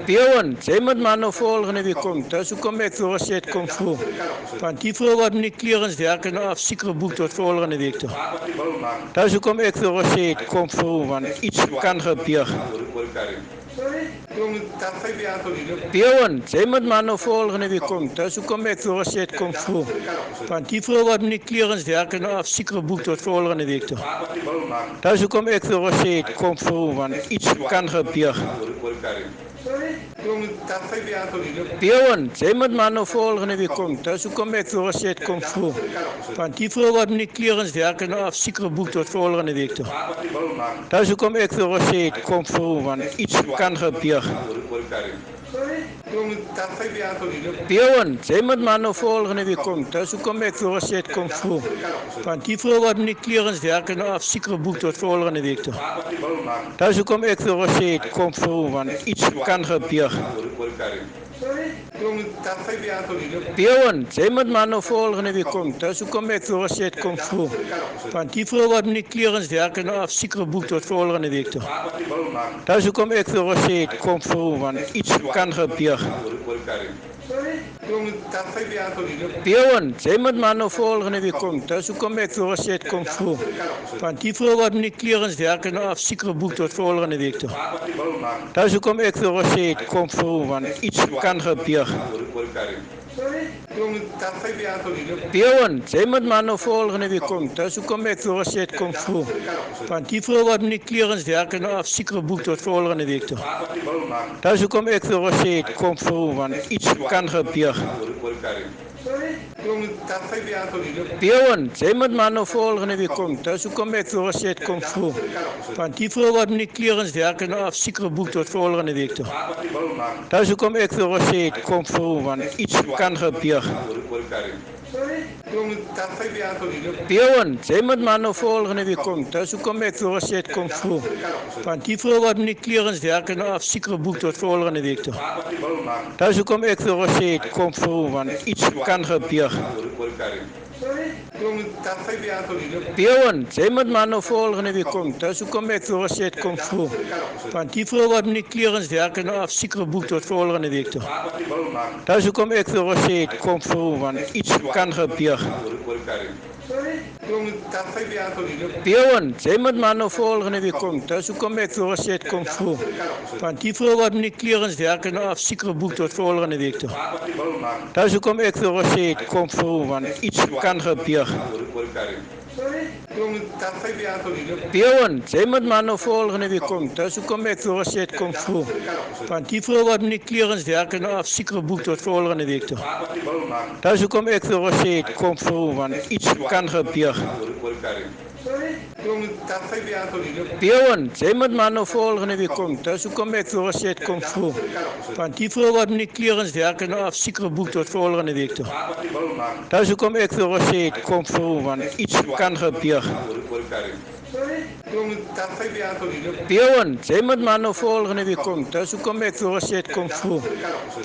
Bjorn, jy moet maar nou volgende week kom. Dis hoekom ek vir gesê het kom vroeg. Want die vrou wat met die kleerenswerk en af seker boek tot volgende week toe. Dis hoekom ek vir gesê het kom vroeg, want iets kan gebeur. Bjorn, jy moet maar nou volgende week kom. Dis hoekom ek vir gesê het kom vroeg. Want die vrou wat met die kleerenswerk en af seker boek tot volgende week toe. Dis hoekom ek vir gesê het kom vroeg, want iets kan gebeur. Bjorn, jy moet maar nou volgende week kom. Dis hoekom ek vir gesê het kom vroeg. Want die vrou wat met die kleerenswerk en af seker boek tot volgende week toe. Dis hoekom ek vir gesê het kom vroeg, want iets kan gebeur. Bjorn, jy moet maar nou volgende week kom. Dis hoekom ek vir gesê het kom vroeg. Want die vrou wat met die kleerenswerk en af seker boek tot volgende week toe. Dis hoekom ek vir gesê het kom vroeg, want iets kan gebeur. Bjorn, jy moet maar nou volgende week kom. Dis hoekom ek vir gesê het kom vroeg. Want die vrou wat met die kleerenswerk en af seker boek tot volgende week toe. Dis hoekom ek vir gesê het kom vroeg, want iets kan gebeur. Bjorn, jy moet maar nou volgende week kom. Dis hoekom ek vir gesê het kom vroeg. Want die vrou wat met die kleerenswerk en af seker boek tot volgende week toe. Dis hoekom ek vir gesê het kom vroeg, want iets kan gebeur. Bjorn, jy moet maar nou volgende week kom. Dis hoekom ek vir gesê het kom vroeg. Want die vrou wat met die kleerenswerk en af seker boek tot volgende week toe. Dis hoekom ek vir gesê het kom vroeg, want iets kan gebeur. Bjorn, jy moet maar nou volgende week kom. Dis hoekom ek vir gesê het kom vroeg. Want die vrou wat met die kleerenswerk en af seker boek tot volgende week toe. Dis hoekom ek vir gesê het kom vroeg, want iets kan gebeur. Bjorn, jy moet maar nou volgende week kom. Dis hoekom ek vir gesê het kom vroeg. Want die vrou wat met die kleerenswerk en af seker boek tot volgende week toe. Dis hoekom ek vir gesê het kom vroeg, want iets kan gebeur. Bjorn, jy moet maar nou volgende week kom. Dis hoekom ek vir gesê het kom vroeg. Want die vrou wat met die kleerenswerk en af seker boek tot volgende week toe. Dis hoekom ek vir gesê het kom vroeg, want iets kan gebeur. Bjorn, jy moet maar nou volgende week kom. Dis hoekom ek vir gesê het kom vroeg. Want die vrou wat met die kleerenswerk en af seker boek tot volgende week toe. Dis hoekom ek vir gesê het kom vroeg, want iets kan gebeur. Bjorn, jy moet maar nou volgende week kom. Dis hoekom ek vir gesê het kom vroeg. Want die vrou wat met die kleerenswerk en af seker boek tot volgende week toe. Dis hoekom ek vir gesê het kom vroeg, want iets kan gebeur. Bjorn, jy moet maar nou volgende week kom. Dis hoekom ek vir gesê het kom vroeg. Want die vrou wat met die kleerenswerk en af seker boek tot volgende week toe. Dis hoekom ek vir gesê het kom vroeg, want iets kan gebeur. Bjorn, jy moet maar nou volgende week kom. Dis hoekom ek vir gesê het kom vroeg.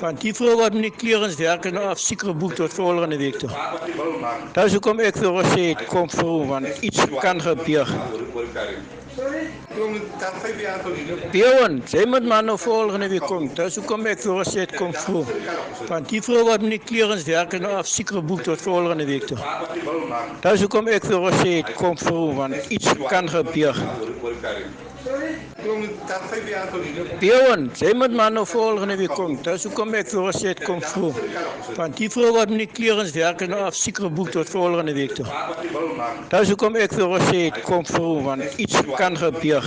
Want die vrou wat met die kleerenswerk en af seker boek tot volgende week toe. Dis hoekom ek vir gesê het kom vroeg, want iets kan gebeur. Bjorn, jy moet maar nou volgende week kom. Dis hoekom ek vir gesê het kom vroeg. Want die vrou wat met die kleerenswerk en af seker boek tot volgende week toe. Dis hoekom ek vir gesê het kom vroeg, want iets kan gebeur. Bjorn, jy moet maar nou volgende week kom. Dis hoekom ek vir gesê het kom vroeg. Want die vrou wat met die kleerenswerk en af seker boek tot volgende week toe. Dis hoekom ek vir gesê het kom vroeg, want iets kan gebeur.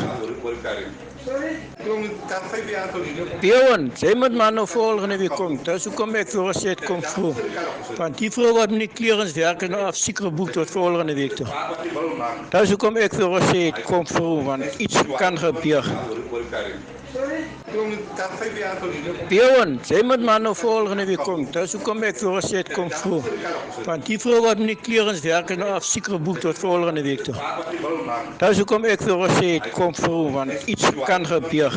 Bjorn, jy moet maar nou volgende week kom. Dis hoekom ek vir gesê het kom vroeg. Want die vrou wat met die kleerenswerk en af seker boek tot volgende week toe. Dis hoekom ek vir gesê het kom vroeg, want iets kan gebeur. Bjorn, jy moet maar nou volgende week kom. Dis hoekom ek vir gesê het kom vroeg. Want die vrou wat met die kleerenswerk en af seker boek tot volgende week toe. Dis hoekom ek vir gesê het kom vroeg, want iets kan gebeur.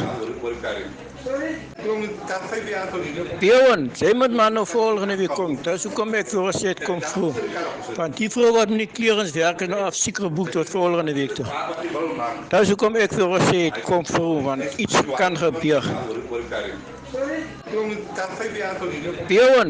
Bjorn, jy moet maar nou volgende week kom. Dis hoekom ek vir gesê het kom vroeg. Want die vrou wat met die kleerenswerk en af seker boek tot volgende week toe. Dis hoekom ek vir gesê het kom vroeg, want iets kan gebeur. Jong, kan 5 jaar geleden. Peon,